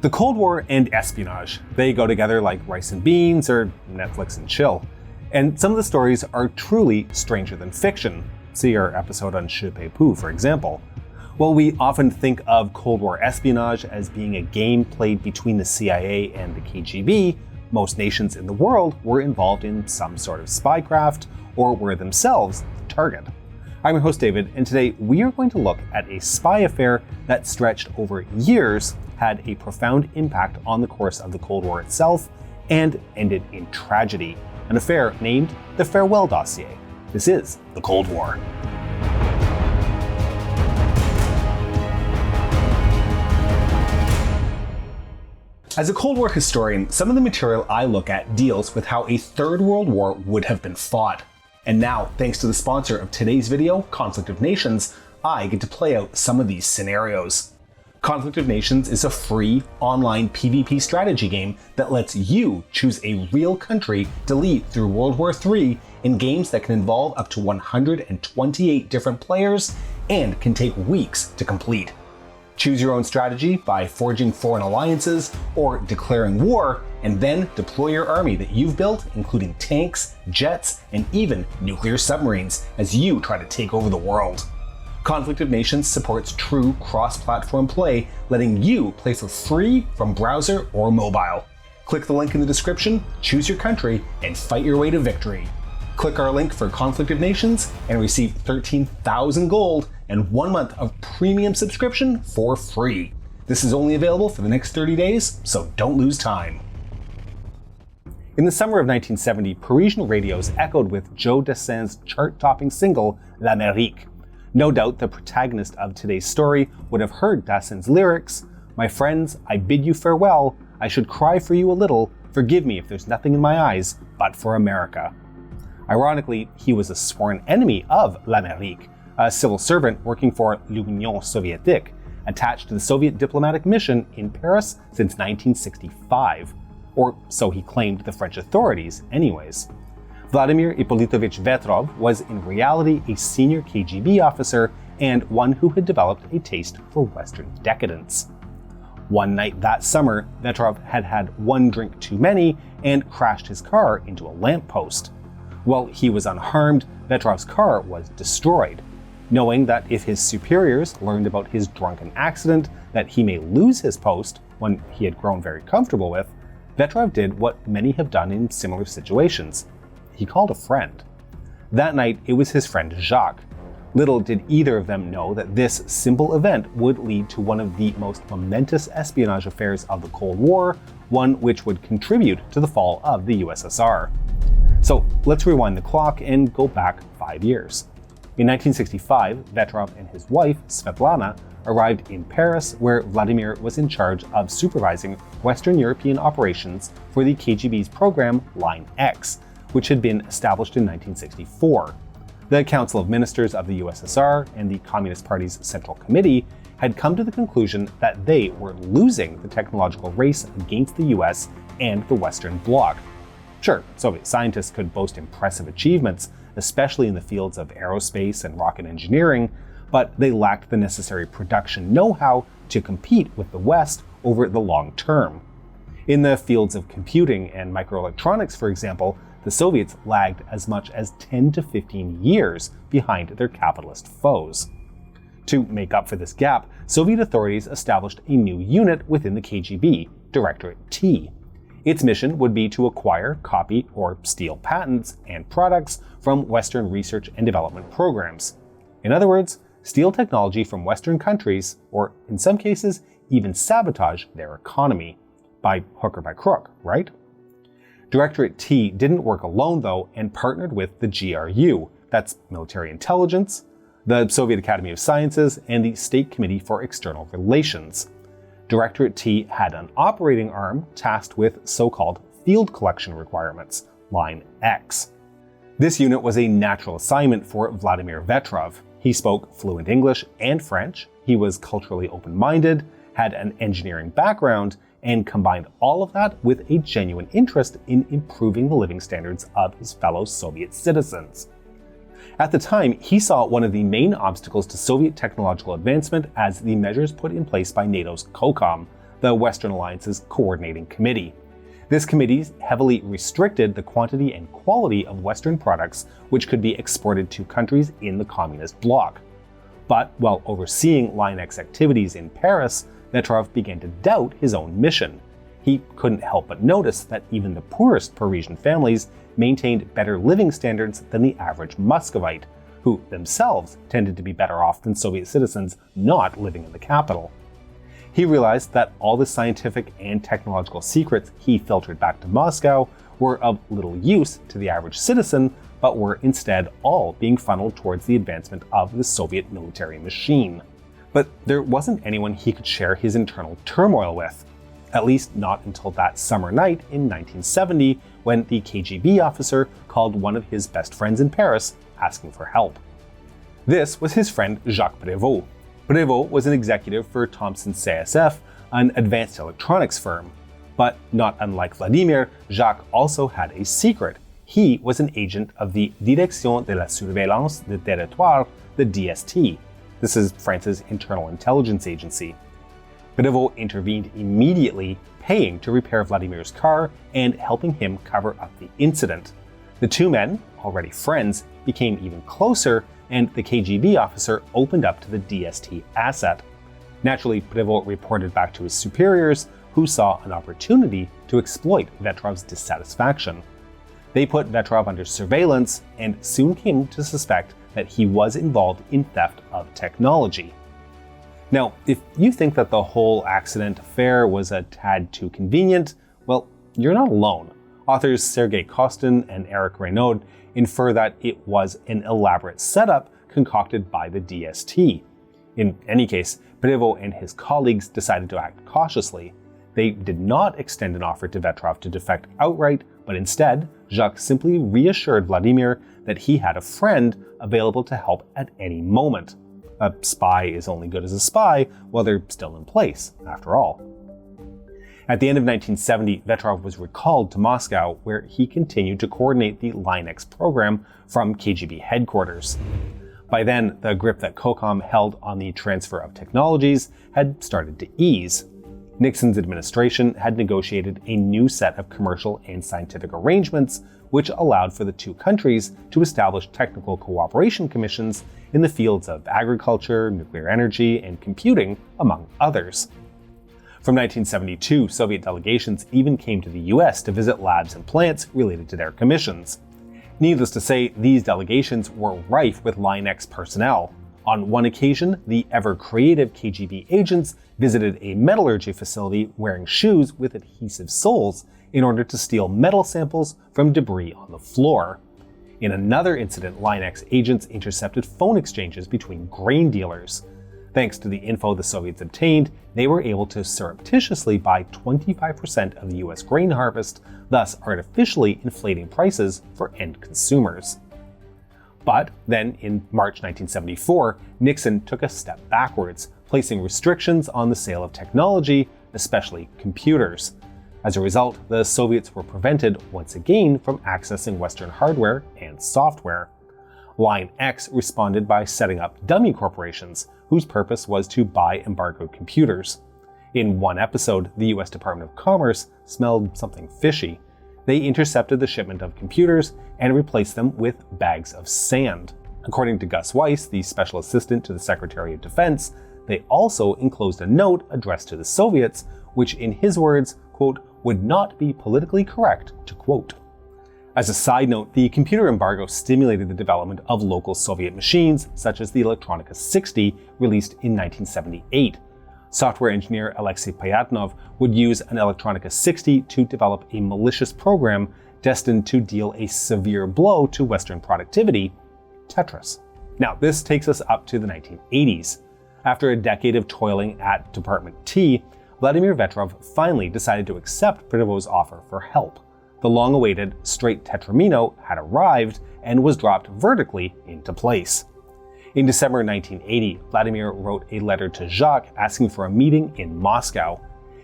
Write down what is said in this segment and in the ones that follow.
The Cold War and espionage, they go together like rice and beans or Netflix and chill. And some of the stories are truly stranger than fiction. See our episode on Je Paie Pou, for example. While we often think of Cold War espionage as being a game played between the CIA and the KGB, most nations in the world were involved in some sort of spycraft or were themselves the target. I'm your host David, and today we are going to look at a spy affair that stretched over years, had a profound impact on the course of the Cold War itself, and ended in tragedy. An affair named the Farewell Dossier. This is the Cold War. As a Cold War historian, some of the material I look at deals with how a Third World War would have been fought. And now, thanks to the sponsor of today's video, Conflict of Nations, I get to play out some of these scenarios. Conflict of Nations is a free, online PvP strategy game that lets you choose a real country to lead through World War III in games that can involve up to 128 different players and can take weeks to complete. Choose your own strategy by forging foreign alliances or declaring war, and then deploy your army that you've built, including tanks, jets, and even nuclear submarines, as you try to take over the world. Conflict of Nations supports true cross-platform play, letting you play for free from browser or mobile. Click the link in the description, choose your country, and fight your way to victory. Click our link for Conflict of Nations and receive 13,000 gold and 1 month of premium subscription for free. This is only available for the next 30 days, so don't lose time. In the summer of 1970, Parisian radios echoed with Joe Dassin's chart-topping single, L'Amérique. No doubt the protagonist of today's story would have heard Dassin's lyrics, "My friends, I bid you farewell, I should cry for you a little, forgive me if there's nothing in my eyes but for America." Ironically, he was a sworn enemy of L'Amérique, a civil servant working for l'Union Soviétique, attached to the Soviet diplomatic mission in Paris since 1965. Or so he claimed the French authorities anyways. Vladimir Ippolitovich Vetrov was in reality a senior KGB officer and one who had developed a taste for Western decadence. One night that summer, Vetrov had had one drink too many and crashed his car into a lamppost. While he was unharmed, Vetrov's car was destroyed. Knowing that if his superiors learned about his drunken accident, that he may lose his post, one he had grown very comfortable with, Vetrov did what many have done in similar situations. He called a friend. That night, it was his friend Jacques. Little did either of them know that this simple event would lead to one of the most momentous espionage affairs of the Cold War, one which would contribute to the fall of the USSR. So let's rewind the clock and go back 5 years. In 1965, Vetrov and his wife, Svetlana, arrived in Paris, where Vladimir was in charge of supervising Western European operations for the KGB's program Line X, which had been established in 1964. The Council of Ministers of the USSR and the Communist Party's Central Committee had come to the conclusion that they were losing the technological race against the US and the Western Bloc. Sure, Soviet scientists could boast impressive achievements, especially in the fields of aerospace and rocket engineering, but they lacked the necessary production know-how to compete with the West over the long term. In the fields of computing and microelectronics, for example, the Soviets lagged as much as 10 to 15 years behind their capitalist foes. To make up for this gap, Soviet authorities established a new unit within the KGB, Directorate T. Its mission would be to acquire, copy, or steal patents and products from Western research and development programs. In other words, steal technology from Western countries, or in some cases, even sabotage their economy. By hook or by crook, right? Directorate T didn't work alone though, and partnered with the GRU, that's Military Intelligence, the Soviet Academy of Sciences, and the State Committee for External Relations. Directorate T had an operating arm tasked with so-called field collection requirements, Line X. This unit was a natural assignment for Vladimir Vetrov. He spoke fluent English and French, he was culturally open-minded, had an engineering background, and combined all of that with a genuine interest in improving the living standards of his fellow Soviet citizens. At the time, he saw one of the main obstacles to Soviet technological advancement as the measures put in place by NATO's COCOM, the Western Alliance's Coordinating Committee. This committee heavily restricted the quantity and quality of Western products which could be exported to countries in the communist bloc. But while overseeing Line-X activities in Paris, Vetrov began to doubt his own mission. He couldn't help but notice that even the poorest Parisian families maintained better living standards than the average Muscovite, who themselves tended to be better off than Soviet citizens not living in the capital. He realized that all the scientific and technological secrets he filtered back to Moscow were of little use to the average citizen, but were instead all being funneled towards the advancement of the Soviet military machine. But there wasn't anyone he could share his internal turmoil with, at least not until that summer night in 1970, when the KGB officer called one of his best friends in Paris asking for help. This was his friend Jacques Prévost. Prévost was an executive for Thomson CSF, an advanced electronics firm. But not unlike Vladimir, Jacques also had a secret. He was an agent of the Direction de la Surveillance du Territoire, the DST. This is France's internal intelligence agency. Prévost intervened immediately, paying to repair Vladimir's car and helping him cover up the incident. The two men, already friends, became even closer, and the KGB officer opened up to the DST asset. Naturally, Prévost reported back to his superiors, who saw an opportunity to exploit Vetrov's dissatisfaction. They put Vetrov under surveillance and soon came to suspect that he was involved in theft of technology. Now, if you think that the whole accident affair was a tad too convenient, well, you're not alone. Authors Sergei Kostin and Eric Reynaud infer that it was an elaborate setup concocted by the DST. In any case, Prévost and his colleagues decided to act cautiously. They did not extend an offer to Vetrov to defect outright, but instead, Jacques simply reassured Vladimir that he had a friend available to help at any moment. A spy is only good as a spy while they're still in place, after all. At the end of 1970, Vetrov was recalled to Moscow, where he continued to coordinate the Line-X program from KGB headquarters. By then, the grip that COCOM held on the transfer of technologies had started to ease. Nixon's administration had negotiated a new set of commercial and scientific arrangements, which allowed for the two countries to establish technical cooperation commissions in the fields of agriculture, nuclear energy, and computing, among others. From 1972, Soviet delegations even came to the US to visit labs and plants related to their commissions. Needless to say, these delegations were rife with Line-X personnel. On one occasion, the ever-creative KGB agents visited a metallurgy facility wearing shoes with adhesive soles in order to steal metal samples from debris on the floor. In another incident, Line-X agents intercepted phone exchanges between grain dealers. Thanks to the info the Soviets obtained, they were able to surreptitiously buy 25% of the US grain harvest, thus artificially inflating prices for end consumers. But then, in March 1974, Nixon took a step backwards, placing restrictions on the sale of technology, especially computers. As a result, the Soviets were prevented once again from accessing Western hardware and software. Line-X responded by setting up dummy corporations, whose purpose was to buy embargoed computers. In one episode, the US Department of Commerce smelled something fishy. They intercepted the shipment of computers and replaced them with bags of sand. According to Gus Weiss, the special assistant to the Secretary of Defense, they also enclosed a note addressed to the Soviets, which in his words, quote, would not be politically correct to quote. As a side note, the computer embargo stimulated the development of local Soviet machines, such as the Electronika 60, released in 1978. Software engineer Alexei Payatnov would use an Electronika 60 to develop a malicious program destined to deal a severe blow to Western productivity, Tetris. Now, this takes us up to the 1980s. After a decade of toiling at Department T, Vladimir Vetrov finally decided to accept Prévost's offer for help. The long-awaited straight tetramino had arrived and was dropped vertically into place. In December 1980, Vladimir wrote a letter to Jacques asking for a meeting in Moscow.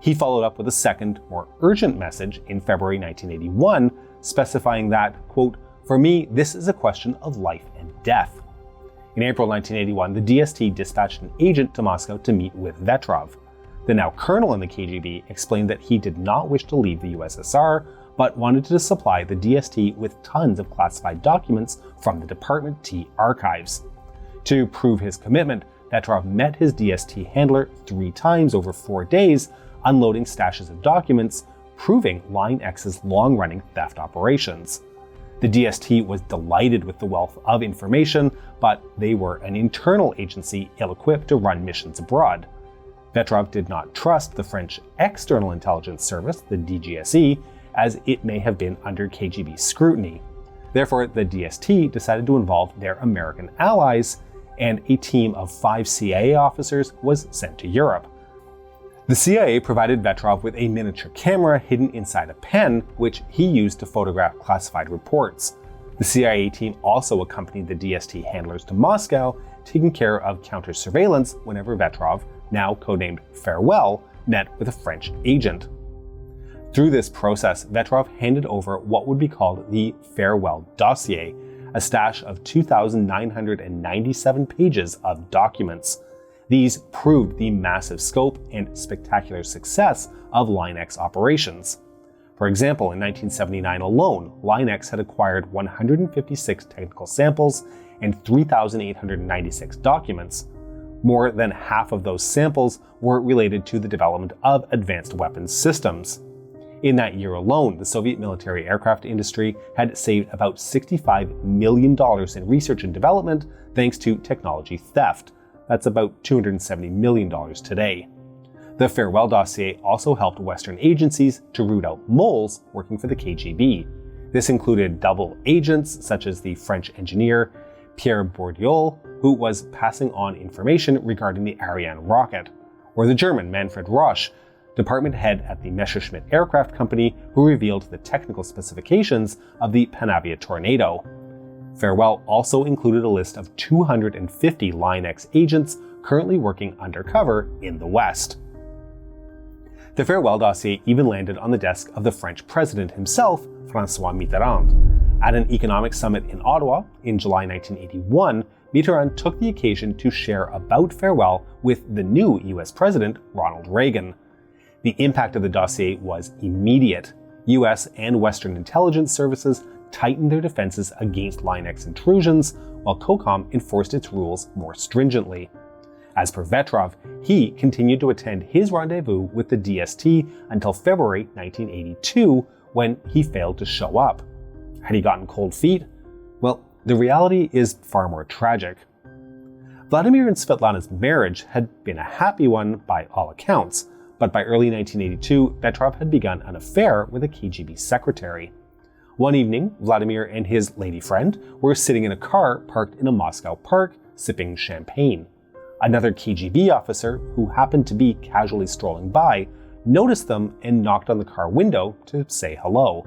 He followed up with a second, more urgent message in February 1981, specifying that, quote, "For me, this is a question of life and death." In April 1981, the DST dispatched an agent to Moscow to meet with Vetrov. The now colonel in the KGB explained that he did not wish to leave the USSR, but wanted to supply the DST with tons of classified documents from the Department T archives. To prove his commitment, Vetrov met his DST handler 3 times over 4 days, unloading stashes of documents, proving Line X's long-running theft operations. The DST was delighted with the wealth of information, but they were an internal agency ill-equipped to run missions abroad. Vetrov did not trust the French External Intelligence Service, the DGSE, as it may have been under KGB scrutiny. Therefore, the DST decided to involve their American allies, and a team of 5 CIA officers was sent to Europe. The CIA provided Vetrov with a miniature camera hidden inside a pen, which he used to photograph classified reports. The CIA team also accompanied the DST handlers to Moscow, taking care of counter-surveillance whenever Vetrov, now codenamed Farewell, met with a French agent. Through this process, Vetrov handed over what would be called the Farewell Dossier, a stash of 2,997 pages of documents. These proved the massive scope and spectacular success of Line X operations. For example, in 1979 alone, Line X had acquired 156 technical samples and 3,896 documents. More than half of those samples were related to the development of advanced weapons systems. In that year alone, the Soviet military aircraft industry had saved about $65 million in research and development thanks to technology theft. That's about $270 million today. The Farewell Dossier also helped Western agencies to root out moles working for the KGB. This included double agents such as the French engineer Pierre Bourdieu, who was passing on information regarding the Ariane rocket, or the German Manfred Rosch, department head at the Messerschmitt Aircraft Company, who revealed the technical specifications of the Panavia Tornado. Farewell also included a list of 250 Line X agents currently working undercover in the West. The Farewell Dossier even landed on the desk of the French president himself, François Mitterrand. At an economic summit in Ottawa in July 1981, Mitterrand took the occasion to share about Farewell with the new US President, Ronald Reagan. The impact of the dossier was immediate. US and Western intelligence services tightened their defenses against Line X intrusions, while COCOM enforced its rules more stringently. As per Vetrov, he continued to attend his rendezvous with the DST until February 1982, when he failed to show up. Had he gotten cold feet? Well, the reality is far more tragic. Vladimir and Svetlana's marriage had been a happy one by all accounts, but by early 1982, Vetrov had begun an affair with a KGB secretary. One evening, Vladimir and his lady friend were sitting in a car parked in a Moscow park, sipping champagne. Another KGB officer, who happened to be casually strolling by, noticed them and knocked on the car window to say hello.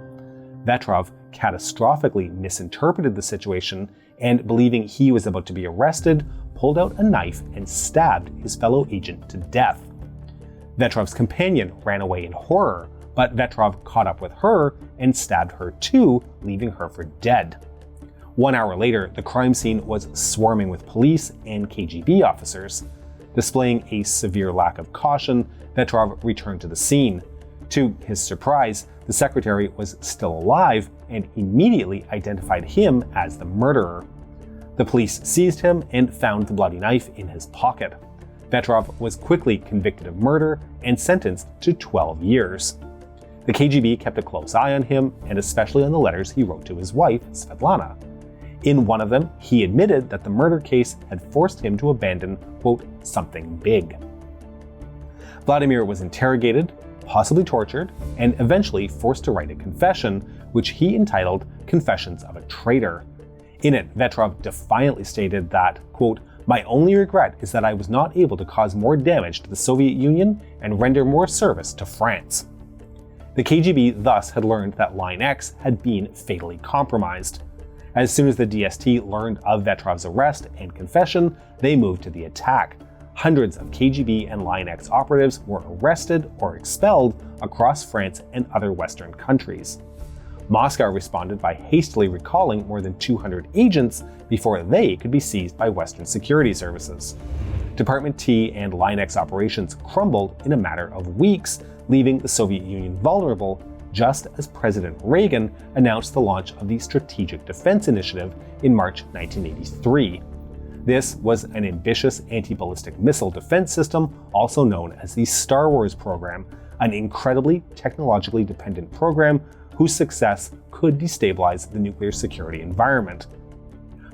Vetrov catastrophically misinterpreted the situation and, believing he was about to be arrested, pulled out a knife and stabbed his fellow agent to death. Vetrov's companion ran away in horror, but Vetrov caught up with her and stabbed her too, leaving her for dead. 1 hour later, the crime scene was swarming with police and KGB officers. Displaying a severe lack of caution, Vetrov returned to the scene. To his surprise, the secretary was still alive and immediately identified him as the murderer. The police seized him and found the bloody knife in his pocket. Vetrov was quickly convicted of murder and sentenced to 12 years. The KGB kept a close eye on him, and especially on the letters he wrote to his wife, Svetlana. In one of them, he admitted that the murder case had forced him to abandon, quote, something big. Vladimir was interrogated, possibly tortured, and eventually forced to write a confession, which he entitled Confessions of a Traitor. In it, Vetrov defiantly stated that, quote, my only regret is that I was not able to cause more damage to the Soviet Union and render more service to France. The KGB thus had learned that Line X had been fatally compromised. As soon as the DST learned of Vetrov's arrest and confession, they moved to the attack. Hundreds of KGB and Line X operatives were arrested or expelled across France and other Western countries. Moscow responded by hastily recalling more than 200 agents before they could be seized by Western security services. Department T and Line X operations crumbled in a matter of weeks, leaving the Soviet Union vulnerable just as President Reagan announced the launch of the Strategic Defense Initiative in March 1983. This was an ambitious anti-ballistic missile defense system, also known as the Star Wars program, an incredibly technologically dependent program whose success could destabilize the nuclear security environment.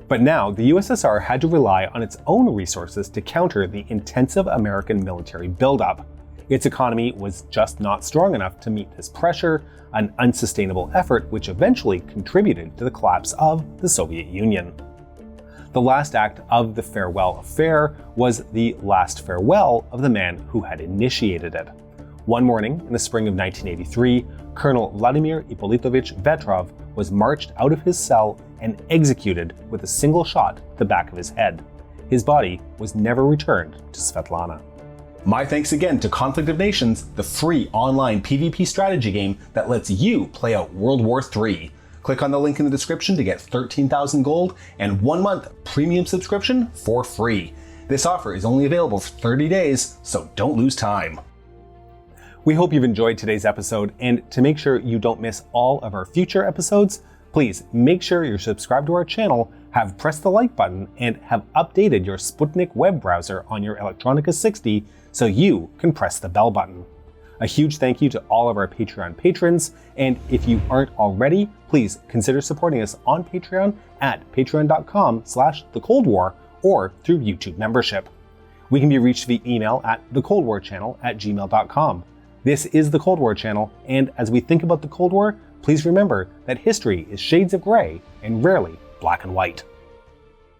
But now, the USSR had to rely on its own resources to counter the intensive American military buildup. Its economy was just not strong enough to meet this pressure, an unsustainable effort which eventually contributed to the collapse of the Soviet Union. The last act of the farewell affair was the last farewell of the man who had initiated it. One morning in the spring of 1983, Colonel Vladimir Ippolitovich Vetrov was marched out of his cell and executed with a single shot to the back of his head. His body was never returned to Svetlana. My thanks again to Conflict of Nations, the free online PvP strategy game that lets you play out World War III. Click on the link in the description to get 13,000 gold and 1 month premium subscription for free. This offer is only available for 30 days, so don't lose time. We hope you've enjoyed today's episode, and to make sure you don't miss all of our future episodes, please make sure you're subscribed to our channel, have pressed the like button, and have updated your Sputnik web browser on your Electronica 60 so you can press the bell button. A huge thank you to all of our Patreon patrons, and if you aren't already, please consider supporting us on Patreon at patreon.com/thecoldwar or through YouTube membership. We can be reached via email at thecoldwarchannel@gmail.com. This is the Cold War Channel, and as we think about the Cold War, please remember that history is shades of gray and rarely black and white.